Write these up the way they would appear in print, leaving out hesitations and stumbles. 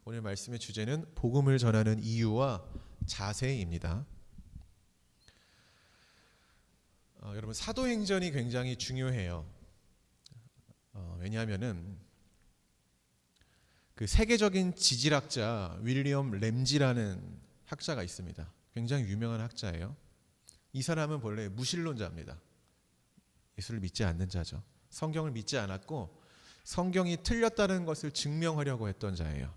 오늘 말씀의 주제는 복음을 전하는 이유와 자세입니다. 여러분, 사도행전이 굉장히 중요해요. 왜냐하면은 그 세계적인 지질학자 윌리엄 램지라는 학자가 있습니다. 굉장히 유명한 학자예요. 이 사람은 본래 무신론자입니다. 예수를 믿지 않는 자죠. 성경을 믿지 않았고 성경이 틀렸다는 것을 증명하려고 했던 자예요.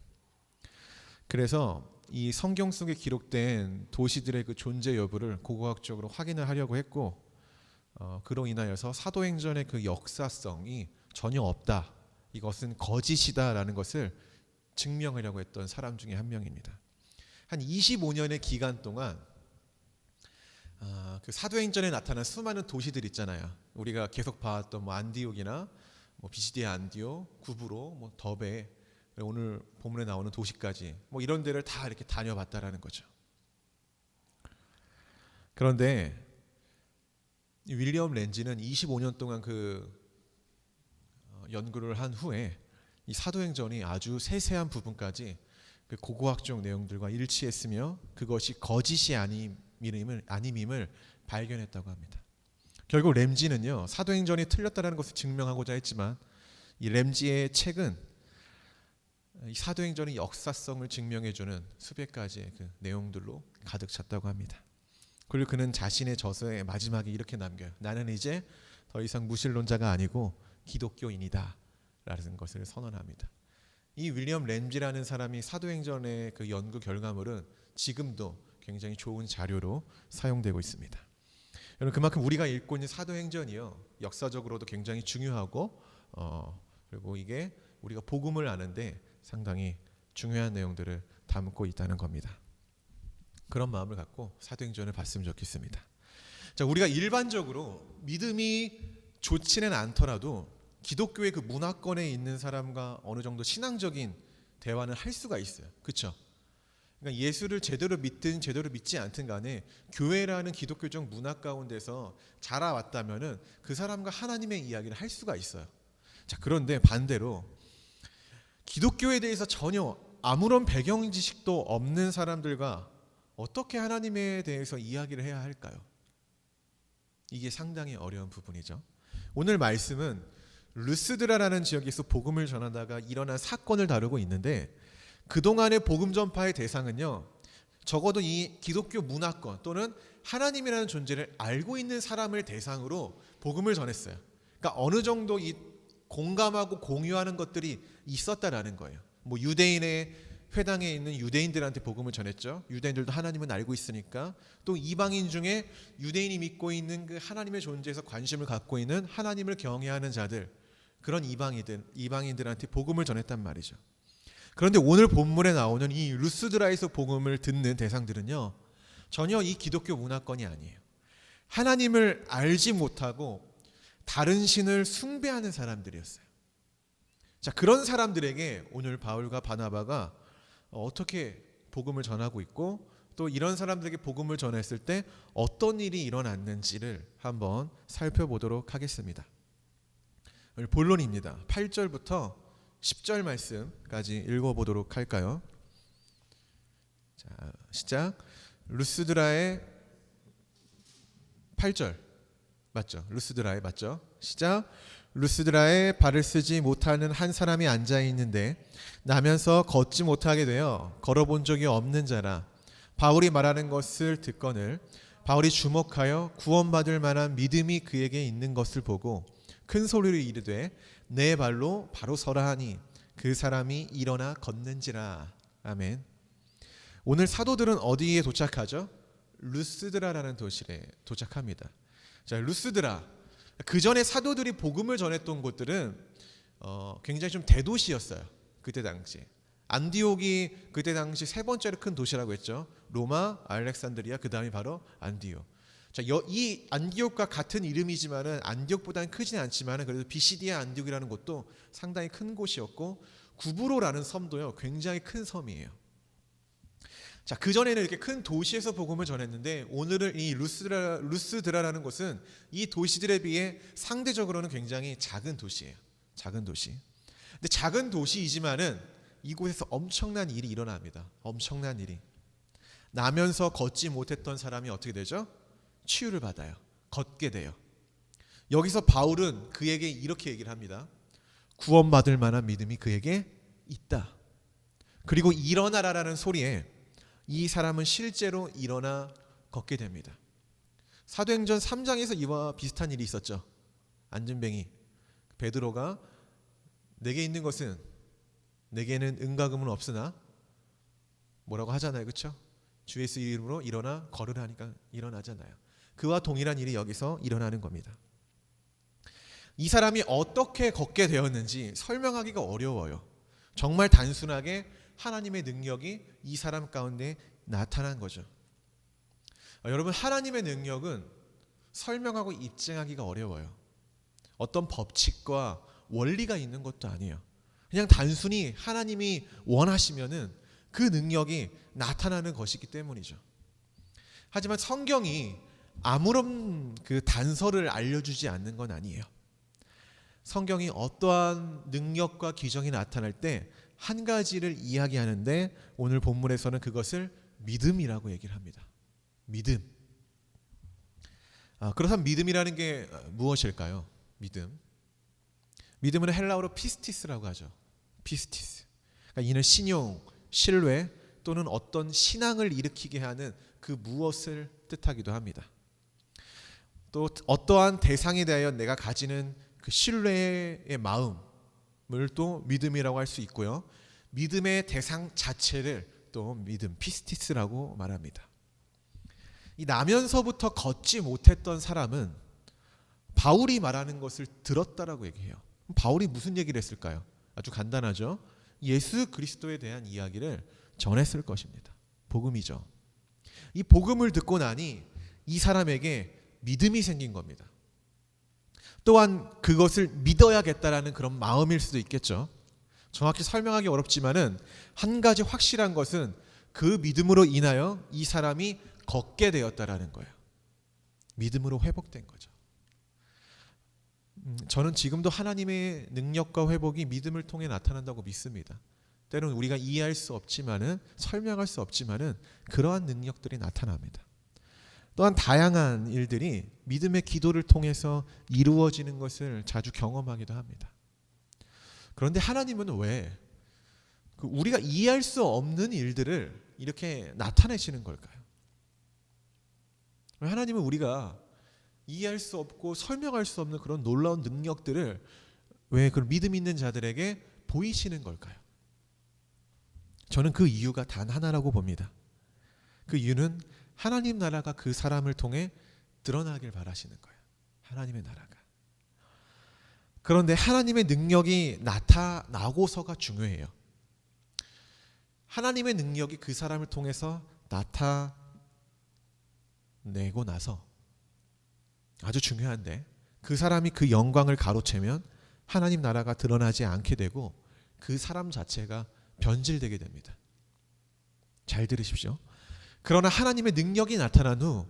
그래서 이 성경 속에 기록된 도시들의 그 존재 여부를 고고학적으로 확인을 하려고 했고, 그로 인하여서 사도행전의 그 역사성이 전혀 없다, 이것은 거짓이다라는 것을 증명하려고 했던 사람 중에 한 명입니다. 한 25년의 기간 동안 그 사도행전에 나타난 수많은 도시들 있잖아요. 우리가 계속 봐왔던 안디옥이나 비시디아 안디옥, 구브로, 더베, 오늘 본문에 나오는 도시까지 이런 데를 다 이렇게 다녀봤다라는 거죠. 그런데 윌리엄 렌지는 25년 동안 그 연구를 한 후에 이 사도행전이 아주 세세한 부분까지 그 고고학적 내용들과 일치했으며 그것이 거짓이 아님임을 발견했다고 합니다. 결국 램지는요, 사도행전이 틀렸다는 것을 증명하고자 했지만 이 램지의 책은 이 사도행전의 역사성을 증명해주는 수백 가지의 그 내용들로 가득 찼다고 합니다. 그리고 그는 자신의 저서의 마지막에 이렇게 남겨요. 나는 이제 더 이상 무신론자가 아니고 기독교인이다 라는 것을 선언합니다. 이 윌리엄 램지라는 사람이 사도행전의 그 연구 결과물은 지금도 굉장히 좋은 자료로 사용되고 있습니다. 여러분, 그만큼 우리가 읽고 있는 사도행전이요, 역사적으로도 굉장히 중요하고 그리고 이게 우리가 복음을 아는데 상당히 중요한 내용들을 담고 있다는 겁니다. 그런 마음을 갖고 사도행전을 봤으면 좋겠습니다. 자, 우리가 일반적으로 믿음이 좋지는 않더라도 기독교의 그 문화권에 있는 사람과 어느 정도 신앙적인 대화는 할 수가 있어요. 그렇죠? 그러니까 예수를 제대로 믿든 제대로 믿지 않든 간에 교회라는 기독교적 문화 가운데서 자라왔다면은 그 사람과 하나님의 이야기를 할 수가 있어요. 자, 그런데 반대로 기독교에 대해서 전혀 아무런 배경 지식도 없는 사람들과 어떻게 하나님에 대해서 이야기를 해야 할까요? 이게 상당히 어려운 부분이죠. 오늘 말씀은 루스드라라는 지역에서 복음을 전하다가 일어난 사건을 다루고 있는데, 그동안의 복음 전파의 대상은요, 적어도 이 기독교 문화권 또는 하나님이라는 존재를 알고 있는 사람을 대상으로 복음을 전했어요. 그러니까 어느 정도 이 공감하고 공유하는 것들이 있었다라는 거예요. 유대인의 회당에 있는 유대인들한테 복음을 전했죠. 유대인들도 하나님은 알고 있으니까. 또 이방인 중에 유대인이 믿고 있는 그 하나님의 존재에서 관심을 갖고 있는 하나님을 경외하는 자들, 그런 이방인들한테 복음을 전했단 말이죠. 그런데 오늘 본문에 나오는 이 루스드라에서 복음을 듣는 대상들은요, 전혀 이 기독교 문화권이 아니에요. 하나님을 알지 못하고 다른 신을 숭배하는 사람들이었어요. 자, 그런 사람들에게 오늘 바울과 바나바가 어떻게 복음을 전하고 있고, 또 이런 사람들에게 복음을 전했을 때 어떤 일이 일어났는지를 한번 살펴보도록 하겠습니다. 오늘 본론입니다. 8절부터 10절 말씀까지 읽어보도록 할까요? 자, 시작. 루스드라의 8절 맞죠? 루스드라에 맞죠? 시작. 루스드라에 발을 쓰지 못하는 한 사람이 앉아 있는데 나면서 걷지 못하게 되어 걸어본 적이 없는 자라. 바울이 말하는 것을 듣거늘 바울이 주목하여 구원받을 만한 믿음이 그에게 있는 것을 보고 큰 소리로 이르되 내 발로 바로 서라 하니 그 사람이 일어나 걷는지라. 아멘. 오늘 사도들은 어디에 도착하죠? 루스드라라는 도시에 도착합니다. 자, 루스드라, 그 전에 사도들이 복음을 전했던 곳들은 굉장히 좀 대도시였어요. 그때 당시 안디옥이 그때 당시 세 번째로 큰 도시라고 했죠. 로마, 알렉산드리아, 그 다음이 바로 안디옥. 자, 이 안디옥과 같은 이름이지만은 안디옥보다는 크지는 않지만은 그래도 비시디아 안디옥이라는 곳도 상당히 큰 곳이었고, 구브로라는 섬도요, 굉장히 큰 섬이에요. 자, 그 전에는 이렇게 큰 도시에서 복음을 전했는데 오늘은 이 루스드라라는 곳은 이 도시들에 비해 상대적으로는 굉장히 작은 도시예요. 작은 도시. 근데 작은 도시이지만은 이곳에서 엄청난 일이 일어납니다. 엄청난 일이. 나면서 걷지 못했던 사람이 어떻게 되죠? 치유를 받아요. 걷게 돼요. 여기서 바울은 그에게 이렇게 얘기를 합니다. 구원받을 만한 믿음이 그에게 있다. 그리고 일어나라라는 소리에 이 사람은 실제로 일어나 걷게 됩니다. 사도행전 3장에서 이와 비슷한 일이 있었죠. 안진뱅이 베드로가 내게 있는 것은 내게는 은과 금은 없으나 뭐라고 하잖아요. 그렇죠? 주 예수 이름으로 일어나 걸으라 하니까 일어나잖아요. 그와 동일한 일이 여기서 일어나는 겁니다. 이 사람이 어떻게 걷게 되었는지 설명하기가 어려워요. 정말 단순하게 하나님의 능력이 이 사람 가운데 나타난 거죠. 여러분, 하나님의 능력은 설명하고 입증하기가 어려워요. 어떤 법칙과 원리가 있는 것도 아니에요. 그냥 단순히 하나님이 원하시면은 그 능력이 나타나는 것이기 때문이죠. 하지만 성경이 아무런 그 단서를 알려주지 않는 건 아니에요. 성경이 어떠한 능력과 기적이 나타날 때 한 가지를 이야기하는데 오늘 본문에서는 그것을 믿음이라고 얘기를 합니다. 믿음. 그렇다면 믿음이라는 게 무엇일까요? 믿음. 믿음은 헬라어로 피스티스라고 하죠. 피스티스. 그러니까 이는 신용, 신뢰 또는 어떤 신앙을 일으키게 하는 그 무엇을 뜻하기도 합니다. 또 어떠한 대상에 대하여 내가 가지는 그 신뢰의 마음을 또 믿음이라고 할 수 있고요. 믿음의 대상 자체를 또 믿음, 피스티스라고 말합니다. 이 나면서부터 걷지 못했던 사람은 바울이 말하는 것을 들었다라고 얘기해요. 바울이 무슨 얘기를 했을까요? 아주 간단하죠. 예수 그리스도에 대한 이야기를 전했을 것입니다. 복음이죠. 이 복음을 듣고 나니 이 사람에게 믿음이 생긴 겁니다. 또한 그것을 믿어야겠다라는 그런 마음일 수도 있겠죠. 정확히 설명하기 어렵지만은 한 가지 확실한 것은 그 믿음으로 인하여 이 사람이 걷게 되었다라는 거예요. 믿음으로 회복된 거죠. 저는 지금도 하나님의 능력과 회복이 믿음을 통해 나타난다고 믿습니다. 때로는 우리가 이해할 수 없지만은 설명할 수 없지만은 그러한 능력들이 나타납니다. 또한 다양한 일들이 믿음의 기도를 통해서 이루어지는 것을 자주 경험하기도 합니다. 그런데 하나님은 왜 우리가 이해할 수 없는 일들을 이렇게 나타내시는 걸까요? 하나님은 우리가 이해할 수 없고 설명할 수 없는 그런 놀라운 능력들을 왜 그런 믿음 있는 자들에게 보이시는 걸까요? 저는 그 이유가 단 하나라고 봅니다. 그 이유는 하나님 나라가 그 사람을 통해 드러나길 바라시는 거예요. 하나님의 나라가. 그런데 하나님의 능력이 나타나고서가 중요해요. 하나님의 능력이 그 사람을 통해서 나타내고 나서 아주 중요한데 그 사람이 그 영광을 가로채면 하나님 나라가 드러나지 않게 되고 그 사람 자체가 변질되게 됩니다. 잘 들으십시오. 그러나 하나님의 능력이 나타난 후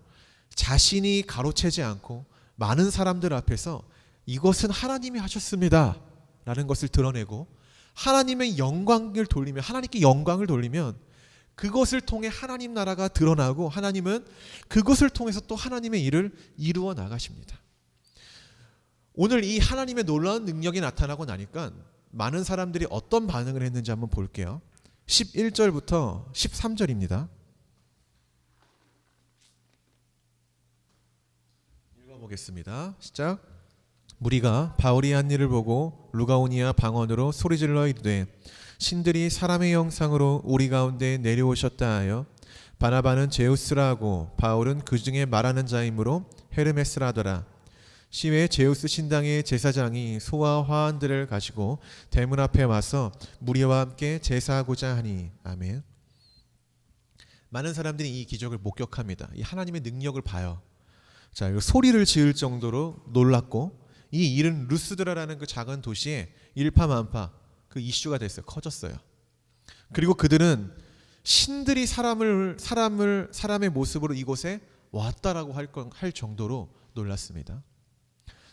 자신이 가로채지 않고 많은 사람들 앞에서 이것은 하나님이 하셨습니다 라는 것을 드러내고 하나님의 영광을 돌리면 하나님께 영광을 돌리면 그것을 통해 하나님 나라가 드러나고 하나님은 그것을 통해서 또 하나님의 일을 이루어 나가십니다. 오늘 이 하나님의 놀라운 능력이 나타나고 나니까 많은 사람들이 어떤 반응을 했는지 한번 볼게요. 11절부터 13절입니다. 읽어보겠습니다. 시작. 무리가 바울이 한 일을 보고 루가오니아 방언으로 소리질러 이르되 신들이 사람의 형상으로 우리 가운데 내려오셨다 하여 바나바는 제우스라 하고 바울은 그 중에 말하는 자이므로 헤르메스라 하더라. 시외 제우스 신당의 제사장이 소와 화환들을 가지고 대문 앞에 와서 무리와 함께 제사하고자 하니. 아멘. 많은 사람들이 이 기적을 목격합니다. 이 하나님의 능력을 봐요. 자, 소리를 지을 정도로 놀랐고 이 일은 루스드라라는 그 작은 도시에 일파만파 그 이슈가 됐어요. 커졌어요. 그리고 그들은 신들이 사람의 모습으로 이곳에 왔다라고 할 정도로 놀랐습니다.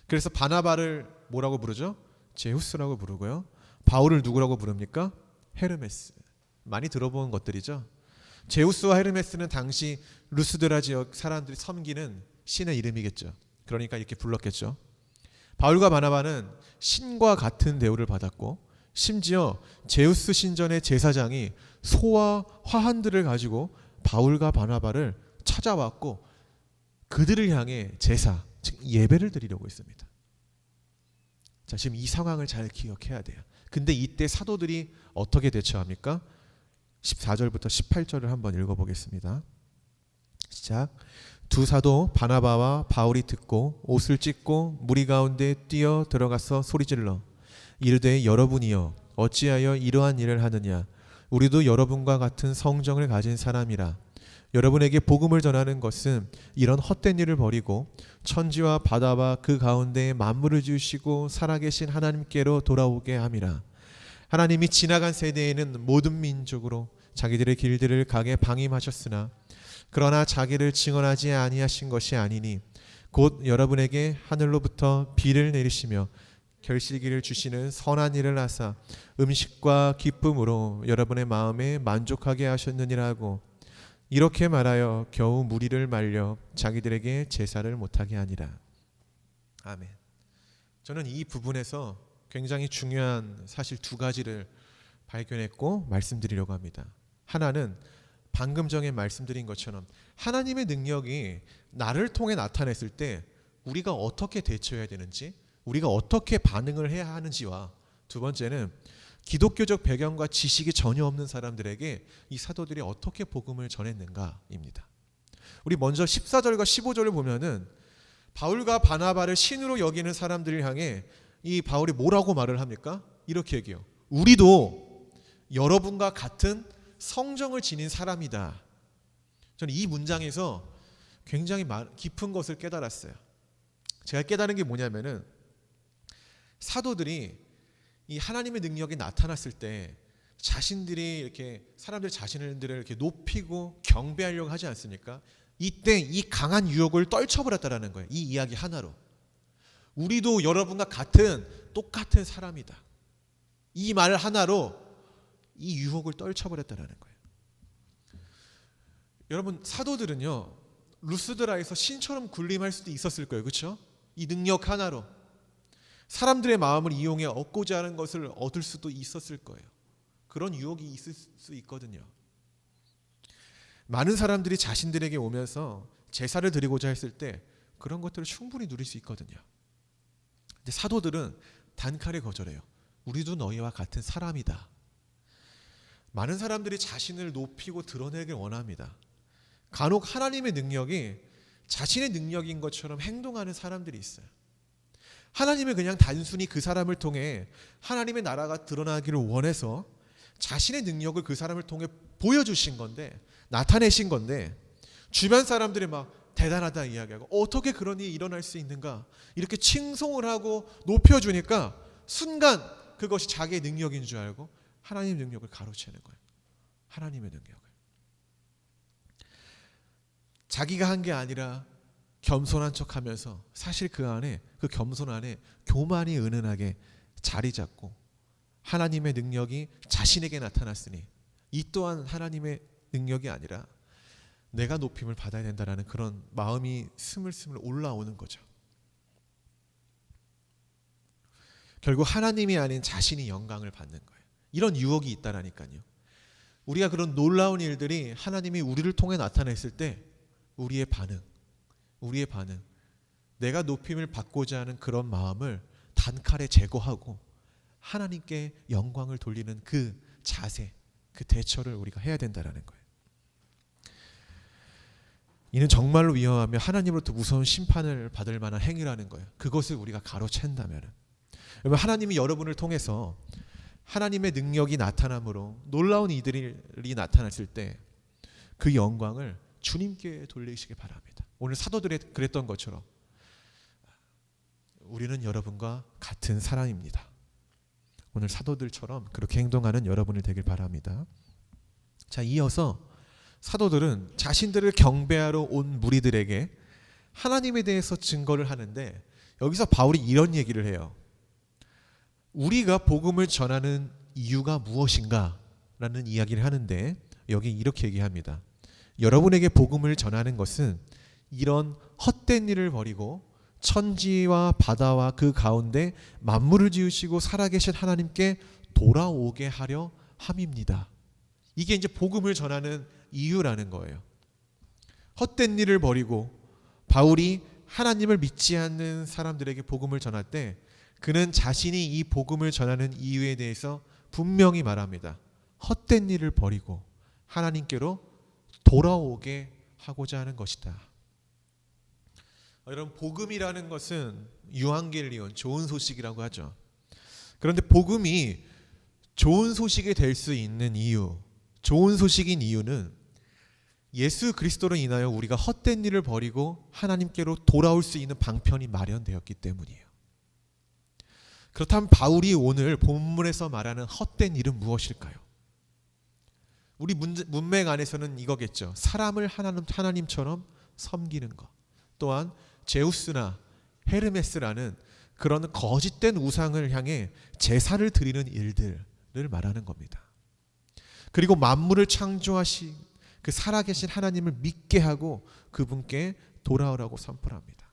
그래서 바나바를 뭐라고 부르죠? 제우스라고 부르고요. 바울을 누구라고 부릅니까? 헤르메스. 많이 들어본 것들이죠. 제우스와 헤르메스는 당시 루스드라 지역 사람들이 섬기는 신의 이름이겠죠. 그러니까 이렇게 불렀겠죠. 바울과 바나바는 신과 같은 대우를 받았고, 심지어 제우스 신전의 제사장이 소와 화환들을 가지고 바울과 바나바를 찾아왔고 그들을 향해 제사, 즉 예배를 드리려고 했습니다. 자, 지금 이 상황을 잘 기억해야 돼요. 근데 이때 사도들이 어떻게 대처합니까? 14절부터 18절을 한번 읽어보겠습니다. 시작. 두 사도 바나바와 바울이 듣고 옷을 찢고 무리 가운데 뛰어 들어가서 소리질러 이르되 여러분이여 어찌하여 이러한 일을 하느냐. 우리도 여러분과 같은 성정을 가진 사람이라. 여러분에게 복음을 전하는 것은 이런 헛된 일을 버리고 천지와 바다와 그 가운데 만물을 지으시고 살아계신 하나님께로 돌아오게 함이라. 하나님이 지나간 세대에는 모든 민족으로 자기들의 길들을 가게 방임하셨으나 그러나 자기를 증언하지 아니하신 것이 아니니 곧 여러분에게 하늘로부터 비를 내리시며 결실기를 주시는 선한 일을 하사 음식과 기쁨으로 여러분의 마음에 만족하게 하셨느니라 하고 이렇게 말하여 겨우 무리를 말려 자기들에게 제사를 못하게 하니라. 아멘. 저는 이 부분에서 굉장히 중요한 사실 두 가지를 발견했고 말씀드리려고 합니다. 하나는 방금 전에 말씀드린 것처럼 하나님의 능력이 나를 통해 나타냈을 때 우리가 어떻게 대처해야 되는지, 우리가 어떻게 반응을 해야 하는지와, 두 번째는 기독교적 배경과 지식이 전혀 없는 사람들에게 이 사도들이 어떻게 복음을 전했는가입니다. 우리 먼저 14절과 15절을 보면은 바울과 바나바를 신으로 여기는 사람들을 향해 이 바울이 뭐라고 말을 합니까? 이렇게 얘기해요. 우리도 여러분과 같은 성정을 지닌 사람이다. 저는 이 문장에서 굉장히 깊은 것을 깨달았어요. 제가 깨달은 게 뭐냐면은 사도들이 이 하나님의 능력이 나타났을 때 자신들이 이렇게 사람들 자신들을 이렇게 높이고 경배하려고 하지 않습니까? 이때 이 강한 유혹을 떨쳐버렸다라는 거예요. 이 이야기 하나로. 우리도 여러분과 같은 똑같은 사람이다. 이 말 하나로 이 유혹을 떨쳐버렸다라는 거예요. 여러분, 사도들은요 루스드라에서 신처럼 군림할 수도 있었을 거예요. 그렇죠? 이 능력 하나로 사람들의 마음을 이용해 얻고자 하는 것을 얻을 수도 있었을 거예요. 그런 유혹이 있을 수 있거든요. 많은 사람들이 자신들에게 오면서 제사를 드리고자 했을 때 그런 것들을 충분히 누릴 수 있거든요. 근데 사도들은 단칼에 거절해요. 우리도 너희와 같은 사람이다. 많은 사람들이 자신을 높이고 드러내길 원합니다. 간혹 하나님의 능력이 자신의 능력인 것처럼 행동하는 사람들이 있어요. 하나님은 그냥 단순히 그 사람을 통해 하나님의 나라가 드러나기를 원해서 자신의 능력을 그 사람을 통해 보여주신 건데, 나타내신 건데, 주변 사람들이 막 대단하다 이야기하고 어떻게 그런 일이 일어날 수 있는가 이렇게 칭송을 하고 높여주니까 순간 그것이 자기의 능력인 줄 알고 하나님의 능력을 가로채는 거예요. 하나님의 능력을. 자기가 한 게 아니라 겸손한 척하면서 사실 그 안에, 그 겸손 안에 교만이 은은하게 자리 잡고 하나님의 능력이 자신에게 나타났으니 이 또한 하나님의 능력이 아니라 내가 높임을 받아야 된다라는 그런 마음이 스물스물 올라오는 거죠. 결국 하나님이 아닌 자신이 영광을 받는 거예요. 이런 유혹이 있다라니까요. 우리가 그런 놀라운 일들이 하나님이 우리를 통해 나타냈을 때 우리의 반응, 내가 높임을 받고자 하는 그런 마음을 단칼에 제거하고 하나님께 영광을 돌리는 그 자세, 그 대처를 우리가 해야 된다라는 거예요. 이는 정말로 위험하며 하나님으로부터 무서운 심판을 받을 만한 행위라는 거예요. 그것을 우리가 가로챈다면. 여러분, 하나님이 여러분을 통해서 하나님의 능력이 나타남으로 놀라운 이들이 나타났을 때 그 영광을 주님께 돌리시기 바랍니다. 오늘 사도들이 그랬던 것처럼 우리는 여러분과 같은 사람입니다. 오늘 사도들처럼 그렇게 행동하는 여러분이 되길 바랍니다. 자, 이어서 사도들은 자신들을 경배하러 온 무리들에게 하나님에 대해서 증거를 하는데, 여기서 바울이 이런 얘기를 해요. 우리가 복음을 전하는 이유가 무엇인가? 라는 이야기를 하는데 여기 이렇게 얘기합니다. 여러분에게 복음을 전하는 것은 이런 헛된 일을 버리고 천지와 바다와 그 가운데 만물을 지으시고 살아계신 하나님께 돌아오게 하려 함입니다. 이게 이제 복음을 전하는 이유라는 거예요. 헛된 일을 버리고 바울이 하나님을 믿지 않는 사람들에게 복음을 전할 때 그는 자신이 이 복음을 전하는 이유에 대해서 분명히 말합니다. 헛된 일을 버리고 하나님께로 돌아오게 하고자 하는 것이다. 여러분, 복음이라는 것은 유앙겔리온, 좋은 소식이라고 하죠. 그런데 복음이 좋은 소식이 될 수 있는 이유, 좋은 소식인 이유는 예수 그리스도로 인하여 우리가 헛된 일을 버리고 하나님께로 돌아올 수 있는 방편이 마련되었기 때문이에요. 그렇다면 바울이 오늘 본문에서 말하는 헛된 일은 무엇일까요? 우리 문맥 안에서는 이거겠죠. 사람을 하나님처럼 섬기는 것. 또한 제우스나 헤르메스라는 그런 거짓된 우상을 향해 제사를 드리는 일들을 말하는 겁니다. 그리고 만물을 창조하신 그 살아계신 하나님을 믿게 하고 그분께 돌아오라고 선포합니다.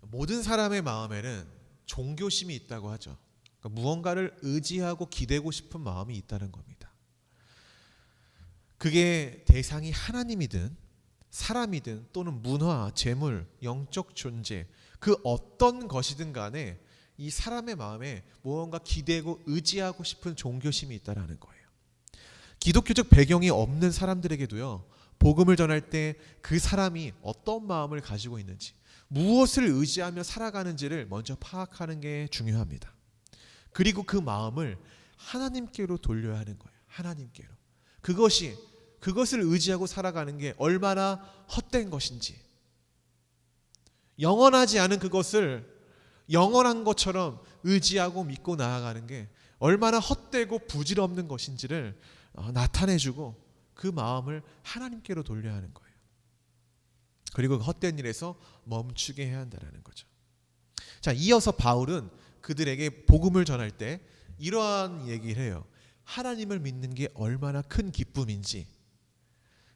모든 사람의 마음에는 종교심이 있다고 하죠. 그러니까 무언가를 의지하고 기대고 싶은 마음이 있다는 겁니다. 그게 대상이 하나님이든 사람이든 또는 문화, 재물, 영적 존재, 그 어떤 것이든 간에 이 사람의 마음에 무언가 기대고 의지하고 싶은 종교심이 있다는 거예요. 기독교적 배경이 없는 사람들에게도요, 복음을 전할 때 그 사람이 어떤 마음을 가지고 있는지, 무엇을 의지하며 살아가는지를 먼저 파악하는 게 중요합니다. 그리고 그 마음을 하나님께로 돌려야 하는 거예요. 하나님께로. 그것을 의지하고 살아가는 게 얼마나 헛된 것인지, 영원하지 않은 그것을 영원한 것처럼 의지하고 믿고 나아가는 게 얼마나 헛되고 부질없는 것인지를 나타내주고 그 마음을 하나님께로 돌려야 하는 거예요. 그리고 그 헛된 일에서 멈추게 해야 한다는 거죠. 자, 이어서 바울은 그들에게 복음을 전할 때 이러한 얘기를 해요. 하나님을 믿는 게 얼마나 큰 기쁨인지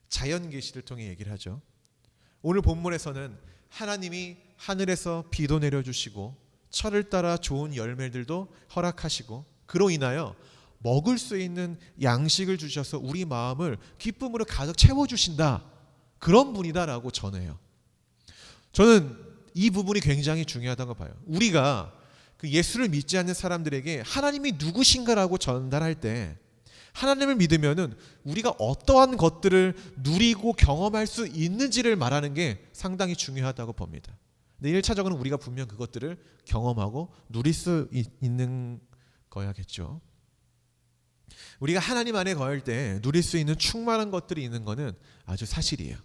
자연 계시를 통해 얘기를 하죠. 오늘 본문에서는 하나님이 하늘에서 비도 내려주시고 철을 따라 좋은 열매들도 허락하시고 그로 인하여 먹을 수 있는 양식을 주셔서 우리 마음을 기쁨으로 가득 채워주신다. 그런 분이다라고 전해요. 저는 이 부분이 굉장히 중요하다고 봐요. 우리가 그 예수를 믿지 않는 사람들에게 하나님이 누구신가라고 전달할 때 하나님을 믿으면은 우리가 어떠한 것들을 누리고 경험할 수 있는지를 말하는 게 상당히 중요하다고 봅니다. 근데 1차적으로 우리가 분명 그것들을 경험하고 누릴 수 있는 거야겠죠. 우리가 하나님 안에 거할 때 누릴 수 있는 충만한 것들이 있는 것은 아주 사실이에요.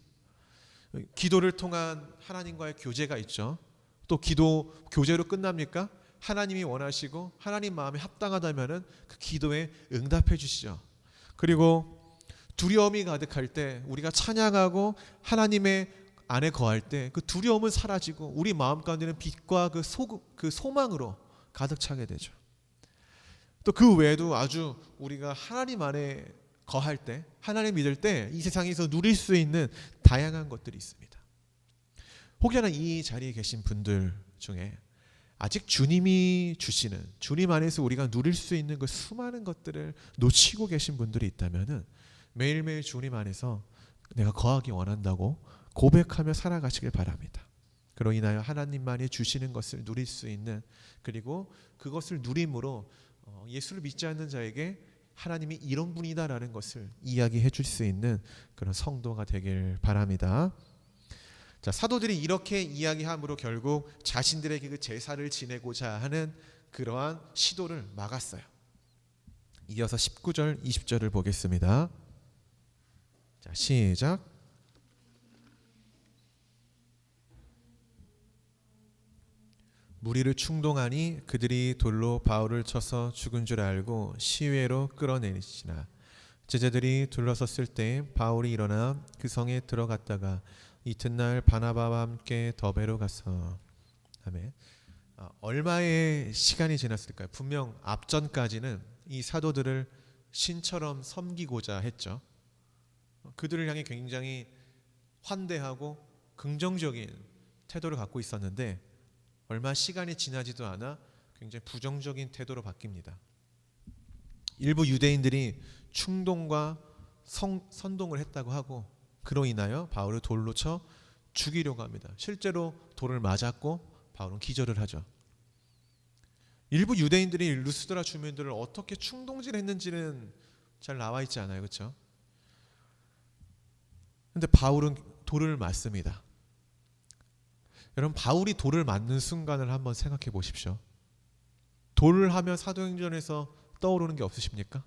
기도를 통한 하나님과의 교제가 있죠. 또 기도 교제로 끝납니까? 하나님이 원하시고 하나님 마음에 합당하다면은 그 기도에 응답해 주시죠. 그리고 두려움이 가득할 때 우리가 찬양하고 하나님의 안에 거할 때 그 두려움은 사라지고 우리 마음 가운데는 빛과 그 소망으로 가득 차게 되죠. 또 그 외에도 아주 우리가 하나님 안에 거할 때, 하나님 믿을 때 이 세상에서 누릴 수 있는 다양한 것들이 있습니다. 혹여나 이 자리에 계신 분들 중에 아직 주님이 주시는, 주님 안에서 우리가 누릴 수 있는 그 수많은 것들을 놓치고 계신 분들이 있다면 매일매일 주님 안에서 내가 거하기 원한다고 고백하며 살아가시길 바랍니다. 그로 인하여 하나님만이 주시는 것을 누릴 수 있는, 그리고 그것을 누림으로 예수를 믿지 않는 자에게 하나님이 이런 분이다라는 것을 이야기해 줄 수 있는 그런 성도가 되길 바랍니다. 자, 사도들이 이렇게 이야기함으로 결국 자신들에게 그 제사를 지내고자 하는 그러한 시도를 막았어요. 이어서 19절, 20절을 보겠습니다. 자, 시작. 무리를 충동하니 그들이 돌로 바울을 쳐서 죽은 줄 알고 시외로 끌어내리시나 제자들이 둘러섰을 때 바울이 일어나 그 성에 들어갔다가 이튿날 바나바와 함께 더베로 가서 아멘. 얼마의 시간이 지났을까요? 분명 앞전까지는 이 사도들을 신처럼 섬기고자 했죠. 그들을 향해 굉장히 환대하고 긍정적인 태도를 갖고 있었는데 얼마 시간이 지나지도 않아 굉장히 부정적인 태도로 바뀝니다. 일부 유대인들이 충동과 선동을 했다고 하고 그로 인하여 바울을 돌로 쳐 죽이려고 합니다. 실제로 돌을 맞았고 바울은 기절을 하죠. 일부 유대인들이 루스드라 주민들을 어떻게 충동질했는지는 잘 나와 있지 않아요, 그렇죠? 근데 바울은 돌을 맞습니다. 여러분, 바울이 돌을 맞는 순간을 한번 생각해 보십시오. 돌을 하면 사도행전에서 떠오르는 게 없으십니까?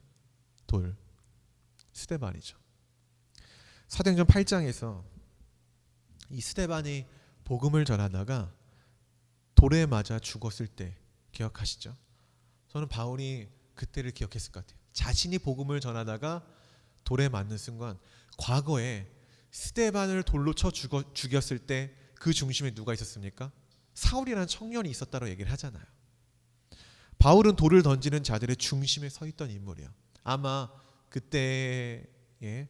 돌, 스데반이죠. 사도행전 8장에서 이 스데반이 복음을 전하다가 돌에 맞아 죽었을 때 기억하시죠? 저는 바울이 그때를 기억했을 것 같아요. 자신이 복음을 전하다가 돌에 맞는 순간, 과거에 스데반을 돌로 쳐 죽였을 때 그 중심에 누가 있었습니까? 사울이라는 청년이 있었다고 얘기를 하잖아요. 바울은 돌을 던지는 자들의 중심에 서 있던 인물이에요. 아마 그때의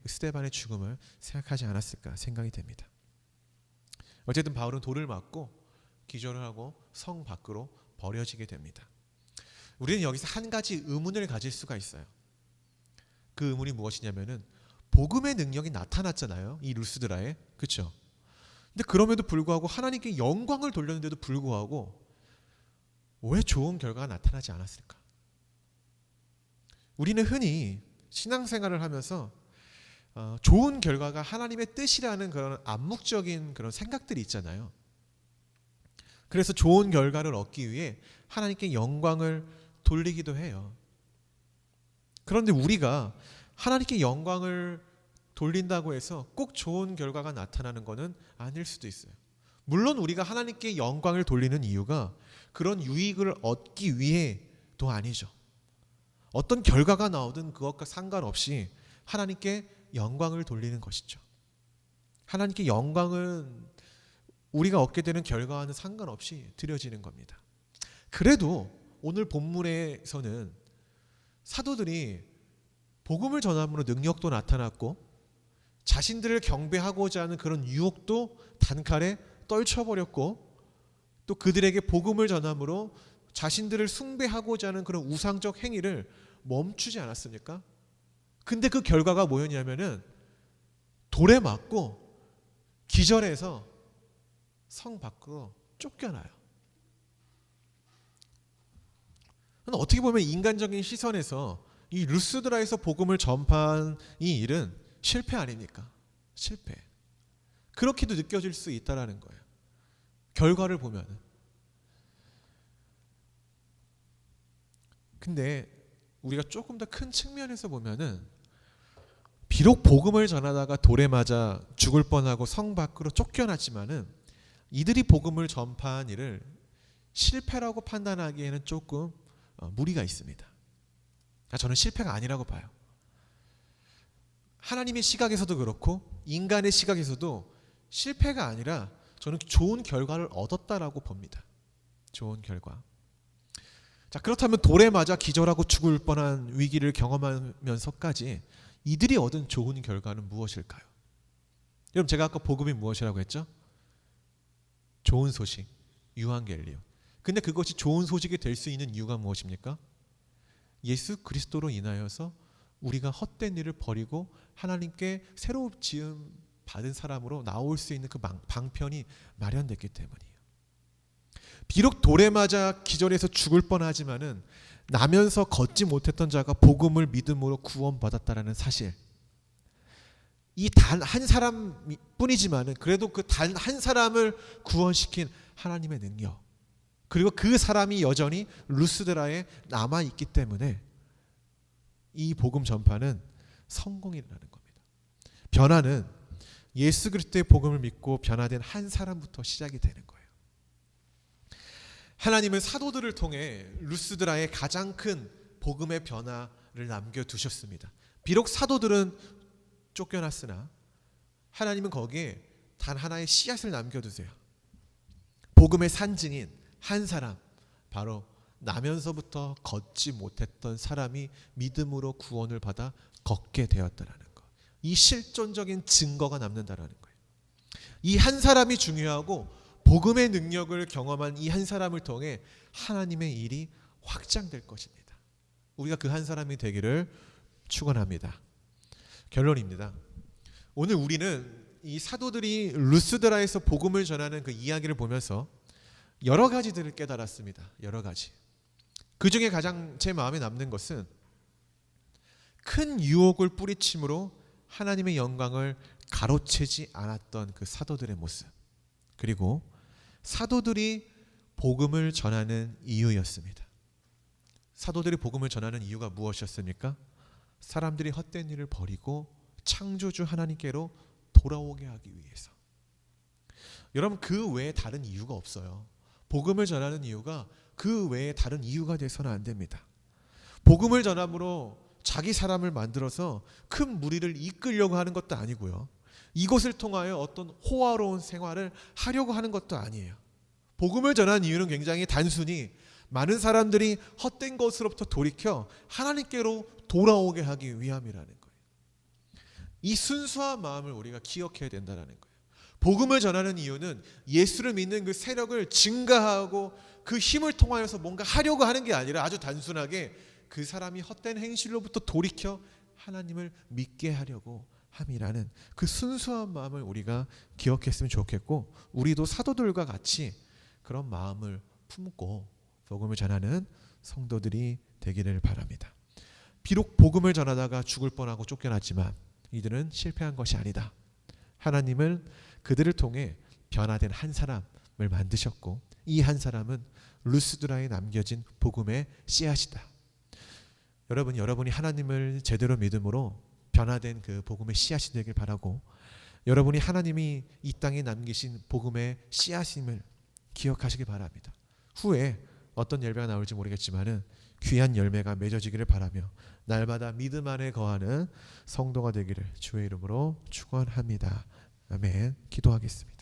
스데반의 죽음을 생각하지 않았을까 생각이 됩니다. 어쨌든 바울은 돌을 맞고 기절을 하고 성 밖으로 버려지게 됩니다. 우리는 여기서 한 가지 의문을 가질 수가 있어요. 그 의문이 무엇이냐면은 복음의 능력이 나타났잖아요. 이 루스드라에. 그렇죠? 근데 그럼에도 불구하고 하나님께 영광을 돌렸는데도 불구하고 왜 좋은 결과가 나타나지 않았을까? 우리는 흔히 신앙생활을 하면서 좋은 결과가 하나님의 뜻이라는 그런 암묵적인 그런 생각들이 있잖아요. 그래서 좋은 결과를 얻기 위해 하나님께 영광을 돌리기도 해요. 그런데 우리가 하나님께 영광을 돌린다고 해서 꼭 좋은 결과가 나타나는 것은 아닐 수도 있어요. 물론 우리가 하나님께 영광을 돌리는 이유가 그런 유익을 얻기 위해도 아니죠. 어떤 결과가 나오든 그것과 상관없이 하나님께 영광을 돌리는 것이죠. 하나님께 영광은 우리가 얻게 되는 결과와는 상관없이 드려지는 겁니다. 그래도 오늘 본문에서는 사도들이 복음을 전함으로 능력도 나타났고 자신들을 경배하고자 하는 그런 유혹도 단칼에 떨쳐버렸고 또 그들에게 복음을 전함으로 자신들을 숭배하고자 하는 그런 우상적 행위를 멈추지 않았습니까? 근데 그 결과가 뭐였냐면은 돌에 맞고 기절해서 성 밖으로 쫓겨나요. 어떻게 보면 인간적인 시선에서 이 루스드라에서 복음을 전파한 이 일은 실패 아닙니까? 실패. 그렇게도 느껴질 수 있다라는 거예요. 결과를 보면은. 근데 우리가 조금 더 큰 측면에서 보면은 비록 복음을 전하다가 돌에 맞아 죽을 뻔하고 성 밖으로 쫓겨났지만은 이들이 복음을 전파한 일을 실패라고 판단하기에는 조금 무리가 있습니다. 저는 실패가 아니라고 봐요. 하나님의 시각에서도 그렇고 인간의 시각에서도 실패가 아니라 저는 좋은 결과를 얻었다라고 봅니다. 좋은 결과. 자, 그렇다면 돌에 맞아 기절하고 죽을 뻔한 위기를 경험하면서까지 이들이 얻은 좋은 결과는 무엇일까요? 여러분, 제가 아까 복음이 무엇이라고 했죠? 좋은 소식, 유한겔리온. 근데 그것이 좋은 소식이 될 수 있는 이유가 무엇입니까? 예수 그리스도로 인하여서 우리가 헛된 일을 버리고 하나님께 새로 지음 받은 사람으로 나올 수 있는 그 방편이 마련됐기 때문이에요. 비록 돌에 맞아 기절해서 죽을 뻔하지만은 나면서 걷지 못했던 자가 복음을 믿음으로 구원받았다라는 사실. 이 단 한 사람뿐이지만은 그래도 그 단 한 사람을 구원시킨 하나님의 능력. 그리고 그 사람이 여전히 루스드라에 남아 있기 때문에 이 복음 전파는 성공이라는 겁니다. 변화는 예수 그리스도의 복음을 믿고 변화된 한 사람부터 시작이 되는 거예요. 하나님은 사도들을 통해 루스드라에 가장 큰 복음의 변화를 남겨두셨습니다. 비록 사도들은 쫓겨났으나 하나님은 거기에 단 하나의 씨앗을 남겨두세요. 복음의 산증인 한 사람, 바로 나면서부터 걷지 못했던 사람이 믿음으로 구원을 받아 걷게 되었다라는 것. 이 실존적인 증거가 남는다라는 거예요. 이 한 사람이 중요하고 복음의 능력을 경험한 이 한 사람을 통해 하나님의 일이 확장될 것입니다. 우리가 그 한 사람이 되기를 축원합니다. 결론입니다. 오늘 우리는 이 사도들이 루스드라에서 복음을 전하는 그 이야기를 보면서 여러 가지들을 깨달았습니다. 여러 가지. 그 중에 가장 제 마음에 남는 것은 큰 유혹을 뿌리침으로 하나님의 영광을 가로채지 않았던 그 사도들의 모습, 그리고 사도들이 복음을 전하는 이유였습니다. 사도들이 복음을 전하는 이유가 무엇이었습니까? 사람들이 헛된 일을 버리고 창조주 하나님께로 돌아오게 하기 위해서. 여러분, 그 외에 다른 이유가 없어요. 복음을 전하는 이유가 그 외에 다른 이유가 돼서는 안 됩니다. 복음을 전함으로 자기 사람을 만들어서 큰 무리를 이끌려고 하는 것도 아니고요. 이것을 통하여 어떤 호화로운 생활을 하려고 하는 것도 아니에요. 복음을 전하는 이유는 굉장히 단순히 많은 사람들이 헛된 것으로부터 돌이켜 하나님께로 돌아오게 하기 위함이라는 거예요. 이 순수한 마음을 우리가 기억해야 된다는 거예요. 복음을 전하는 이유는 예수를 믿는 그 세력을 증가하고 그 힘을 통하여서 뭔가 하려고 하는 게 아니라 아주 단순하게 그 사람이 헛된 행실로부터 돌이켜 하나님을 믿게 하려고 함이라는 그 순수한 마음을 우리가 기억했으면 좋겠고, 우리도 사도들과 같이 그런 마음을 품고 복음을 전하는 성도들이 되기를 바랍니다. 비록 복음을 전하다가 죽을 뻔하고 쫓겨났지만 이들은 실패한 것이 아니다. 하나님은 그들을 통해 변화된 한 사람을 만드셨고, 이 한 사람은 루스드라에 남겨진 복음의 씨앗이다. 여러분이 하나님을 제대로 믿음으로 변화된 그 복음의 씨앗이 되길 바라고, 여러분이 하나님이 이 땅에 남기신 복음의 씨앗임을 기억하시기 바랍니다. 후에 어떤 열매가 나올지 모르겠지만은 귀한 열매가 맺어지기를 바라며 날마다 믿음 안에 거하는 성도가 되기를 주의 이름으로 축원합니다. 아멘. 기도하겠습니다.